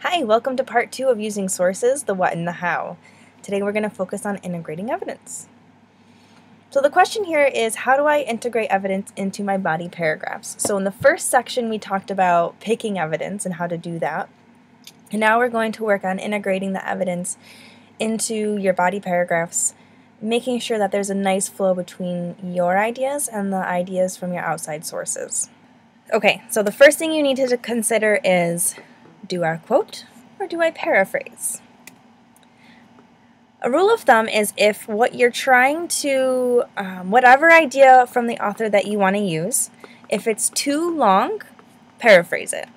Hi, welcome to part 2 of using sources, the what and the how. Today we're going to focus on integrating evidence. So the question here is, how do I integrate evidence into my body paragraphs? So in the first section we talked about picking evidence and how to do that. And now we're going to work on integrating the evidence into your body paragraphs, making sure that there's a nice flow between your ideas and the ideas from your outside sources. Okay, so the first thing you need to consider is, do I quote or do I paraphrase? A rule of thumb is if what you're trying to, whatever idea from the author that you want to use, if it's too long, paraphrase it.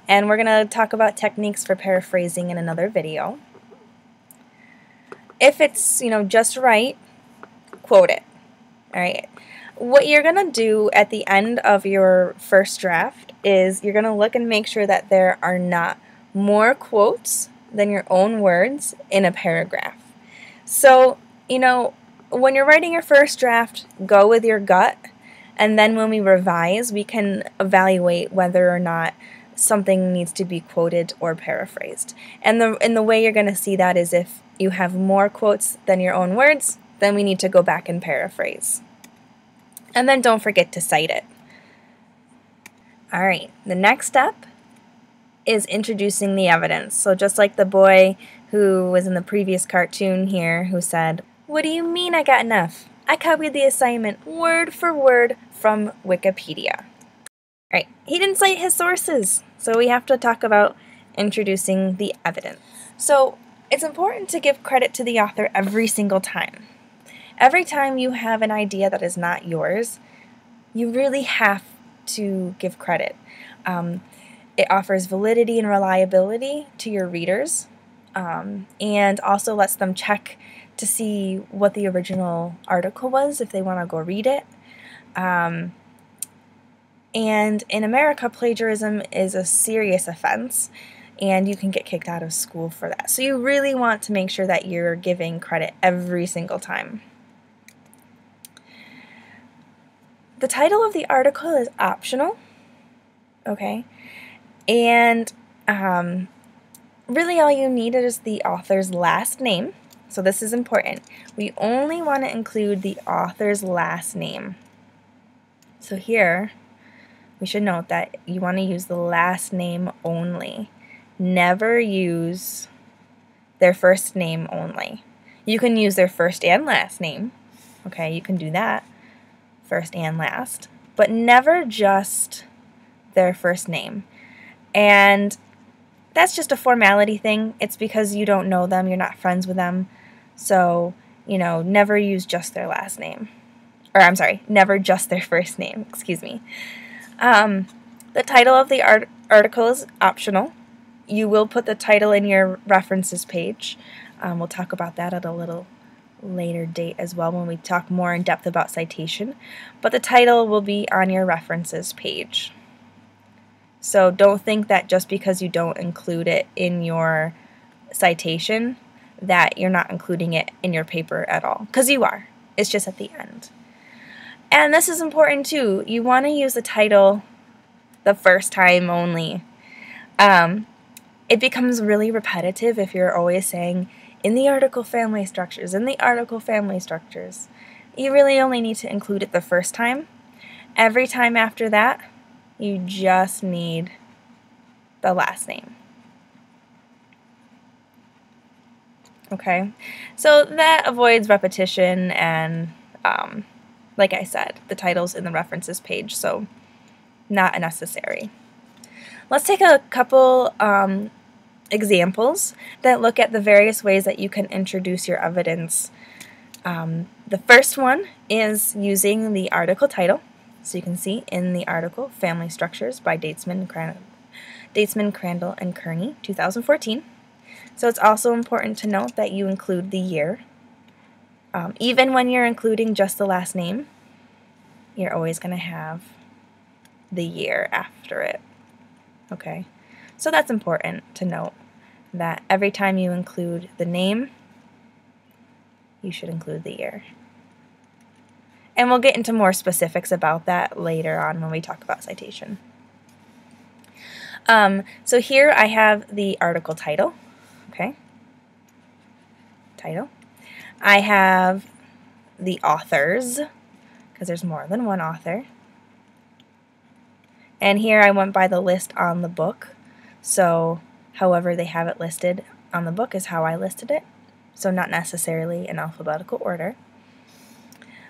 And we're going to talk about techniques for paraphrasing in another video. If it's, just right, quote it. All right. What you're going to do at the end of your first draft is you're going to look and make sure that there are not more quotes than your own words in a paragraph. So, when you're writing your first draft, go with your gut, and then when we revise, we can evaluate whether or not something needs to be quoted or paraphrased. And the way you're going to see that is if you have more quotes than your own words, then we need to go back and paraphrase. And then don't forget to cite it. All right, the next step is introducing the evidence. So just like the boy who was in the previous cartoon here who said, "What do you mean I got enough? I copied the assignment word for word from Wikipedia." All right, he didn't cite his sources, so we have to talk about introducing the evidence. So it's important to give credit to the author every single time. Every time you have an idea that is not yours, you really have to give credit. It offers validity and reliability to your readers, and also lets them check to see what the original article was if they want to go read it. And in America, plagiarism is a serious offense, and you can get kicked out of school for that. So you really want to make sure that you're giving credit every single time. The title of the article is optional, okay? And really all you need is the author's last name. So this is important. We only want to include the author's last name. So here, we should note that you want to use the last name only. Never use their first name only. You can use their first and last name. Okay, you can do that. First and last, but never just their first name. And that's just a formality thing. It's because you don't know them, you're not friends with them. So, never use just their last name. Or I'm sorry, never just their first name, excuse me. The title of the article is optional. You will put the title in your references page. We'll talk about that at a little later date as well when we talk more in depth about citation, but the title will be on your references page. So don't think that just because you don't include it in your citation that you're not including it in your paper at all, because you are. It's just at the end. And this is important too. You want to use the title the first time only. It becomes really repetitive if you're always saying, "In the article family structures, in the article family structures." You really only need to include it the first time. Every time after that, you just need the last name. Okay, so that avoids repetition and, like I said, the title's in the references page, so not necessary. Let's take a couple examples that look at the various ways that you can introduce your evidence. The first one is using the article title. So you can see in the article, Family Structures by Datesman, Crandall, and Kearney, 2014. So it's also important to note that you include the year. Even when you're including just the last name, you're always going to have the year after it. Okay, so that's important to note, that every time you include the name, you should include the year. And we'll get into more specifics about that later on when we talk about citation. So here I have the article title, okay? Title. I have the authors, because there's more than one author. And here I went by the list on the book, so however they have it listed on the book is how I listed it, so not necessarily in alphabetical order.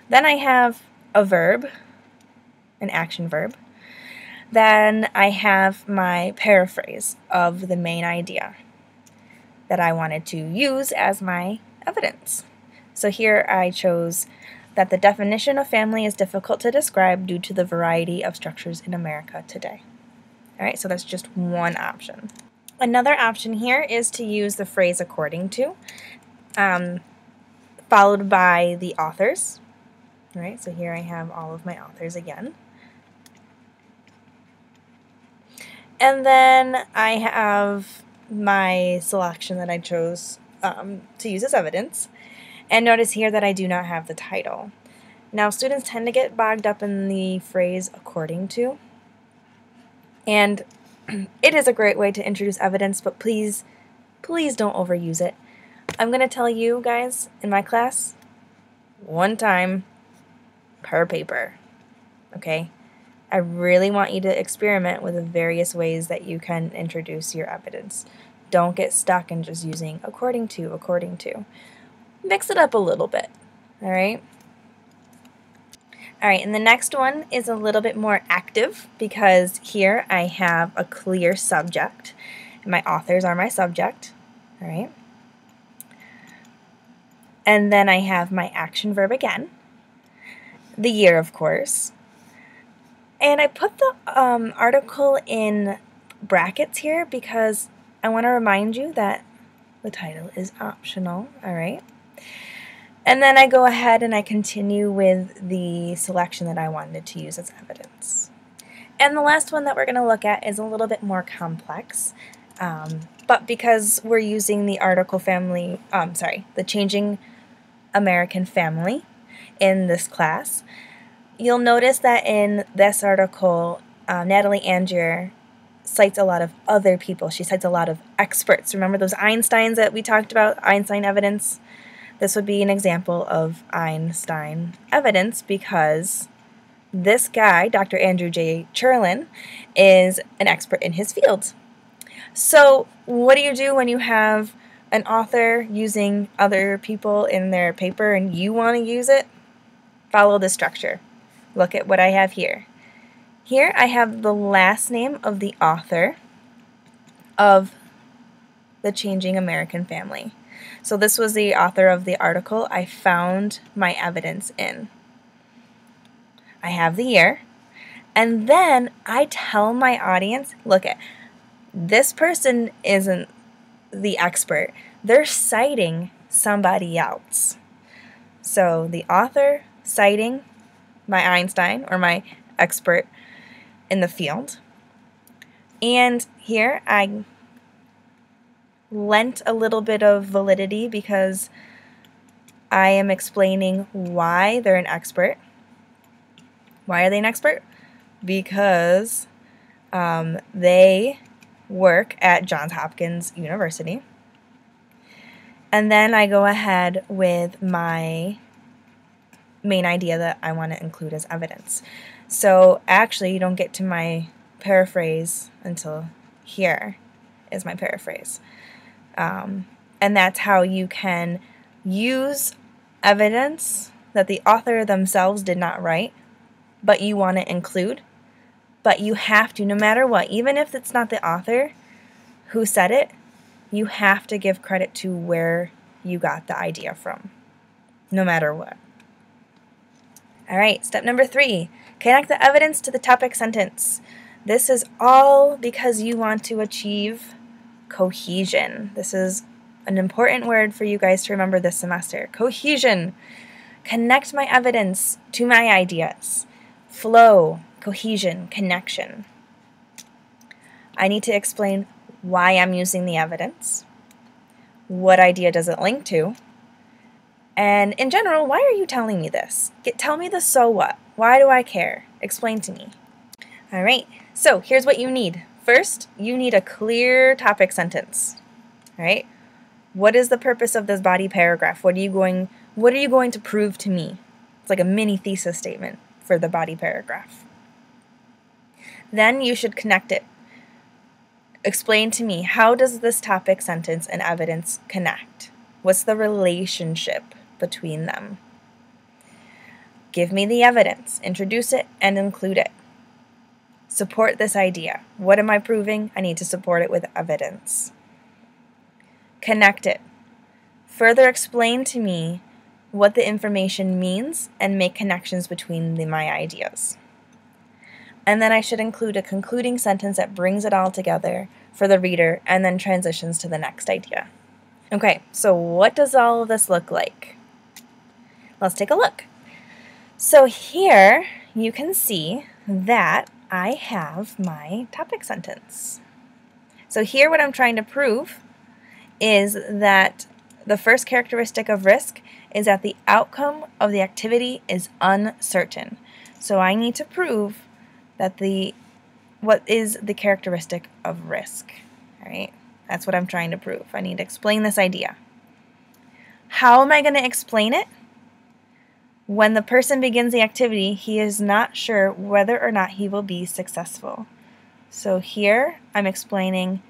Then I have a verb, an action verb. Then I have my paraphrase of the main idea that I wanted to use as my evidence. So here I chose that the definition of family is difficult to describe due to the variety of structures in America today. All right, so that's just one option. Another option here is to use the phrase according to, followed by the authors. All right, so here I have all of my authors again. And then I have my selection that I chose to use as evidence. And notice here that I do not have the title. Now, students tend to get bogged up in the phrase according to. And it is a great way to introduce evidence, but please, please don't overuse it. I'm going to tell you guys in my class, one time per paper, okay? I really want you to experiment with the various ways that you can introduce your evidence. Don't get stuck in just using according to, according to. Mix it up a little bit, all right? All right, and the next one is a little bit more active because here I have a clear subject. My authors are my subject, all right? And then I have my action verb again, the year, of course. And I put the article in brackets here because I want to remind you that the title is optional, all right? And then I go ahead and I continue with the selection that I wanted to use as evidence. And the last one that we're going to look at is a little bit more complex, but because we're using the article family, the changing American family in this class, you'll notice that in this article, Natalie Angier cites a lot of other people. She cites a lot of experts. Remember those Einsteins that we talked about, Einstein evidence? This would be an example of Einstein evidence because this guy, Dr. Andrew J. Cherlin, is an expert in his field. So what do you do when you have an author using other people in their paper and you want to use it? Follow the structure. Look at what I have here. Here I have the last name of the author of The Changing American Family. So this was the author of the article I found my evidence in. I have the year, and then I tell my audience, look at this person isn't the expert. They're citing somebody else. So the author citing my Einstein or my expert in the field. And here I lent a little bit of validity because I am explaining why they're an expert. Why are they an expert? Because they work at Johns Hopkins University. And then I go ahead with my main idea that I want to include as evidence. So actually you don't get to my paraphrase until here is my paraphrase. And that's how you can use evidence that the author themselves did not write, but you want to include. But you have to, no matter what, even if it's not the author who said it, you have to give credit to where you got the idea from, no matter what. All right, step number 3, connect the evidence to the topic sentence. This is all because you want to achieve cohesion. This is an important word for you guys to remember this semester. Cohesion. Connect my evidence to my ideas. Flow, cohesion, connection. I need to explain why I'm using the evidence. What idea does it link to? And in general, why are you telling me this? Tell me the so what. Why do I care? Explain to me. All right, so here's what you need First, you need a clear topic sentence, right? What is the purpose of this body paragraph? What are you going to prove to me? It's like a mini thesis statement for the body paragraph. Then you should connect it. Explain to me, how does this topic sentence and evidence connect? What's the relationship between them? Give me the evidence, introduce it, and include it. Support this idea. What am I proving? I need to support it with evidence. Connect it. Further explain to me what the information means and make connections between my ideas. And then I should include a concluding sentence that brings it all together for the reader and then transitions to the next idea. Okay, so what does all of this look like? Let's take a look. So here you can see that I have my topic sentence. So here what I'm trying to prove is that the first characteristic of risk is that the outcome of the activity is uncertain. So I need to prove that what is the characteristic of risk, all right? That's what I'm trying to prove. I need to explain this idea. How am I going to explain it? When the person begins the activity, he is not sure whether or not he will be successful. So here I'm explaining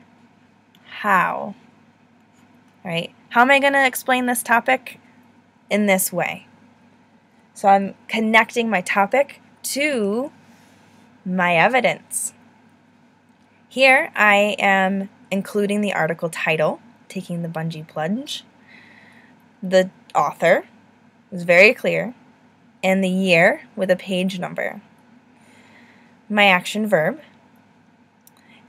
how. All right? How am I going to explain this topic? In this way. So I'm connecting my topic to my evidence. Here I am including the article title, Taking the Bungee Plunge. The author is very clear, and the year with a page number. My action verb,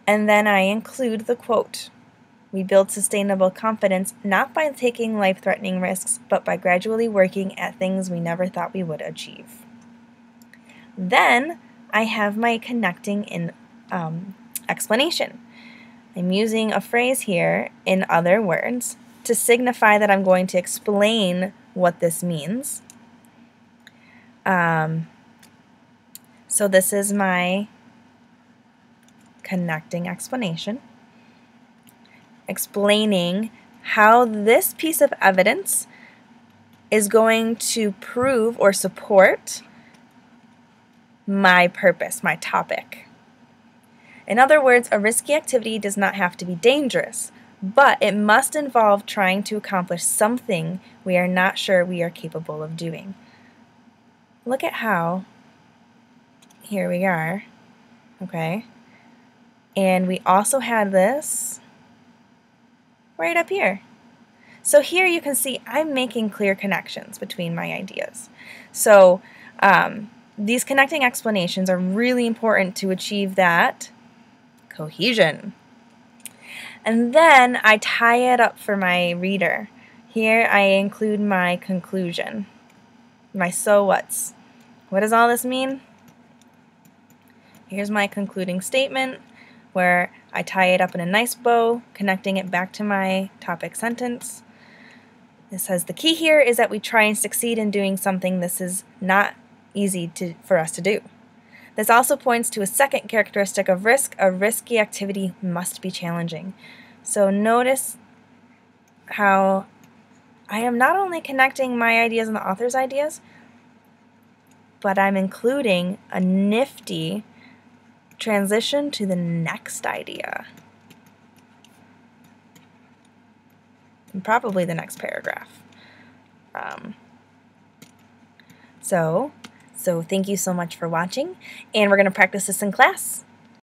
and then I include the quote. We build sustainable confidence not by taking life-threatening risks, but by gradually working at things we never thought we would achieve. Then I have my connecting in explanation. I'm using a phrase here, in other words, to signify that I'm going to explain what this means. So this is my connecting explanation, explaining how this piece of evidence is going to prove or support my purpose, my topic. In other words, a risky activity does not have to be dangerous, but it must involve trying to accomplish something we are not sure we are capable of doing. Look at how, here we are, okay, and we also had this right up here. So here you can see I'm making clear connections between my ideas. So these connecting explanations are really important to achieve that cohesion. And then I tie it up for my reader. Here I include my conclusion, my so what's. What does all this mean? Here's my concluding statement where I tie it up in a nice bow, connecting it back to my topic sentence. It says the key here is that we try and succeed in doing something this is not easy for us to do. This also points to a second characteristic of risk. A risky activity must be challenging. So notice how I am not only connecting my ideas and the author's ideas, but I'm including a nifty transition to the next idea. And probably the next paragraph. So thank you so much for watching, and we're going to practice this in class.